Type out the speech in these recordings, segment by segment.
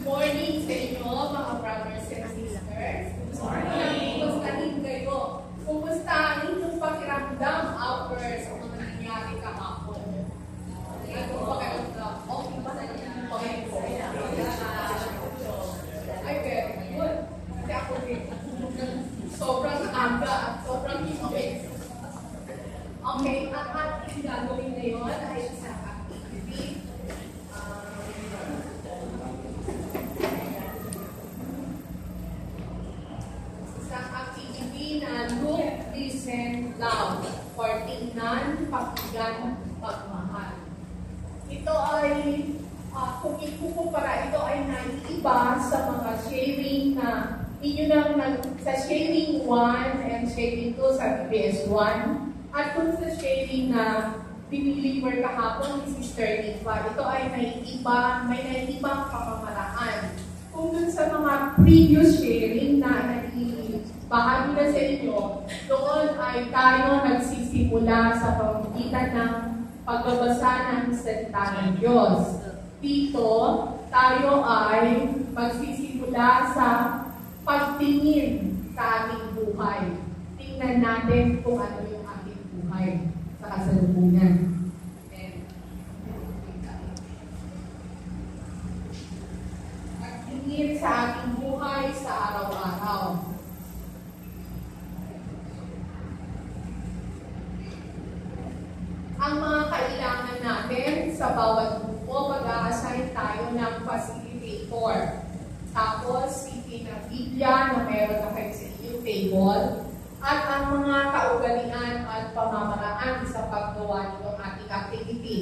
morning sa inyo, mga brothers and sisters. Good morning. Kumusta rin kayo? Kumusta ang inyong pakiramdam after sa mga nangyari kahapon? Ano pakiramdam? Okay ba sa inyong pakiramdam? Ay, very good. Kasi ako rin. Sobrang aga at sobrang himawin. Okay, ang ating gagawin ngayon ay sa activity. Na look, listen, love, for tingnan, pakinggan, pagmahal. Ito ay, kung ikukumpara, ito ay naiiba sa mga sharing na inyo nang sa sharing 1 and sharing 2 sa BPS 1 at kung sa sharing na diniliver kahapon ni Sister Nifa, ito ay naiiba, may naiibang pamamaraan. Kung dun sa mga previous sharing na bahagi na sa inyo, doon ay tayo nagsisimula sa pamamagitan ng pagbabasa ng salita ng Diyos. Dito, tayo ay magsisimula sa pagtingin sa ating buhay. Tingnan natin kung ano yung ating buhay sa kasalukuyan. Pagtingin sa ating buhay sa araw-araw. Ang mga kailangan natin sa bawat grupo, mag-a-assign tayo ng facilitator. Tapos, sipin ng Biblia na meron na kayo sa inyong table. At ang mga kaugalian at pamamaraan sa paggawa nitong ating activity.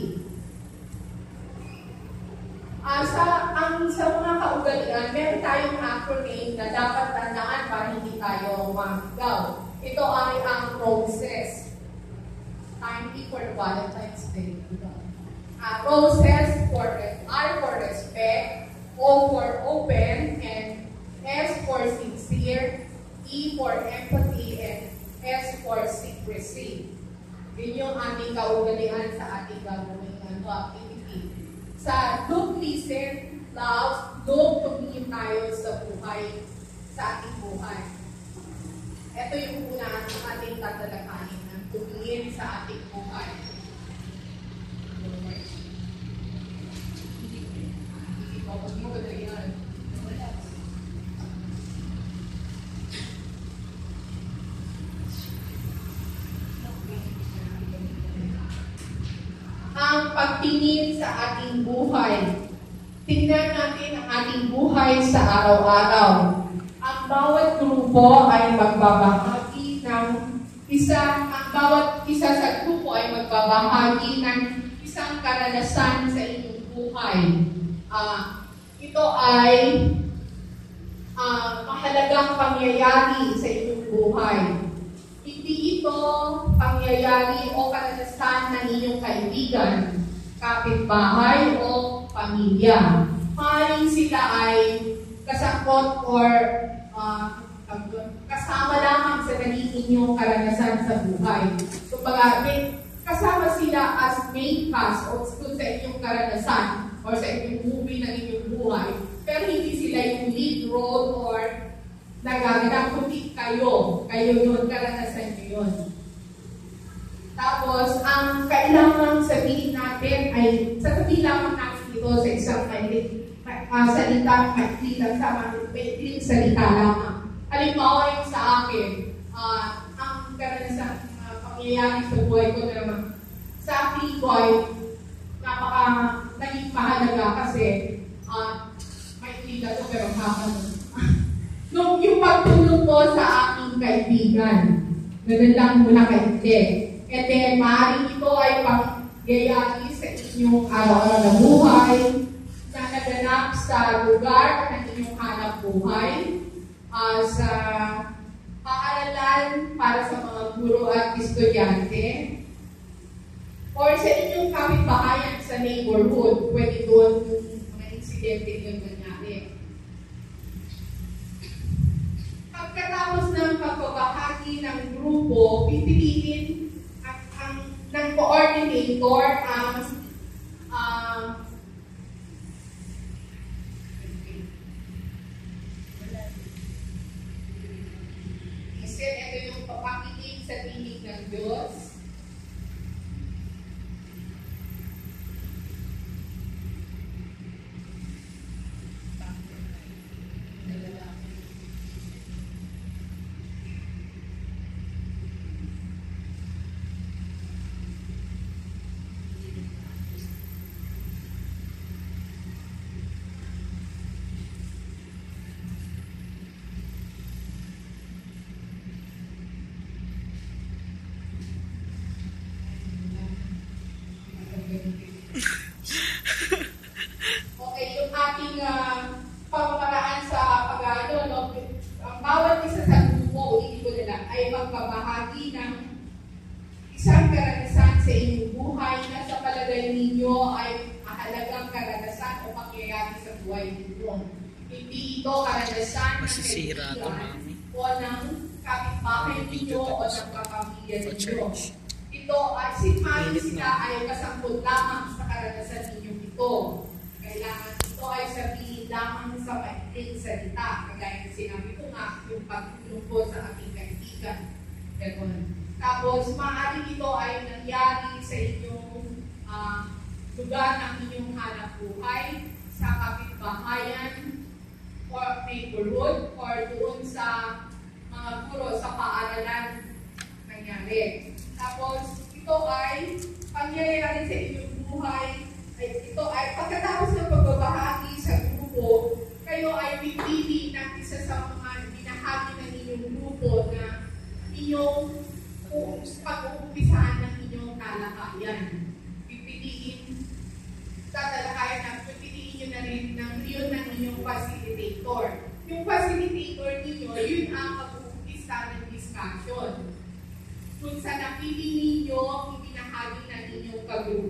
Sa mga kaugalian, meron tayong acronym na dapat tandaan para hindi tayo masigaw. Ito ay ang process. Time for Valentine's Day. Process for R for respect, O for open, and S for sincere, E for empathy, and S for secrecy. Yun yung ating kaugalian sa ating gagawin activity. Sa look, listen, love, look, tumingin tayo sa buhay, sa ating buhay. Ito yung una ng ating tatalakayin. Tumingin sa ating buhay. Ang pagtingin sa ating buhay. Tingnan natin ang ating buhay sa araw-araw. Ang bawat grupo ay magbabahagi ng bawat isa sa grupo ay magbabahagi ng isang karanasan sa inyong buhay. Ito ay mahalagang pangyayari sa inyong buhay. Hindi ito pangyayari o karanasan ng inyong kaibigan, kapitbahay o pamilya. Maaaring sila ay kasangkot or kasama lamang sa naging inyong karanasan sa buhay. So, kasama sila as main cast o sa inyong karanasan o sa inyong movie ng inyong buhay. Pero hindi sila yung lead role or nagaganap, kundi kayo. Kayo yun, karanasan nyo yun. Tapos, ang kailangan sabihin natin ay, sasabihin lamang natin ito sa isang salita, maiklilang sa maikling salita lamang. Halimbawa yung sa akin, ang karanasan pangyayari sa buhay ko na naman. Sa akin ko ay naging mahalaga kasi maikliga to pero makakano. Yung pagtulong ko sa aking kaibigan, ganun lang muna kainte. And then, maaaring ito ay pangyayari sa inyong araw-araw na buhay na naganap sa lugar ng inyong hanap buhay. Sa paaralan para sa mga guro at estudyante or sa inyong kapitbahayan sa neighborhood, pwede doon mga insidente yung nangyari. Pagkatapos ng pagbabahagi ng grupo, pipiliin ng coordinator ang ninyo ay mahalagang karanasan o pangyayari sa buhay ninyo. Hindi ito karanasan ng Masisira ito, kaibigan mami. o ng kapitbahay ninyo o ng kapamilya ninyo. Ito ay sila ay kasampul lamang sa karanasan ninyong ito. Kailangan ito ay sabihin lamang sa maikling salita. Kagaya ng sinabi ko nga, yung pagtulong ko sa aking kaibigan. Ganun. Tapos, maaaring ito ay nangyari sa inyong lugar ng inyong hanap buhay, sa kapitbahayan, or neighborhood, or doon sa mga guro sa paaralan nangyari. Tapos, ito ay pangyayari sa inyong buhay. Ito ay pagkatapos ng pagbabahagi sa grupo, kayo ay pipili ng isa sa mga binahagi ng inyong grupo na inyong pag-uumpisahan ng inyong talakayan. Pipiliin nyo na rin yun ng inyong facilitator. Yung facilitator ninyo, yun ang mag-uumpisa ng discussion. Kung sa napili ninyo, ibinahagi ng inyong kagrupo.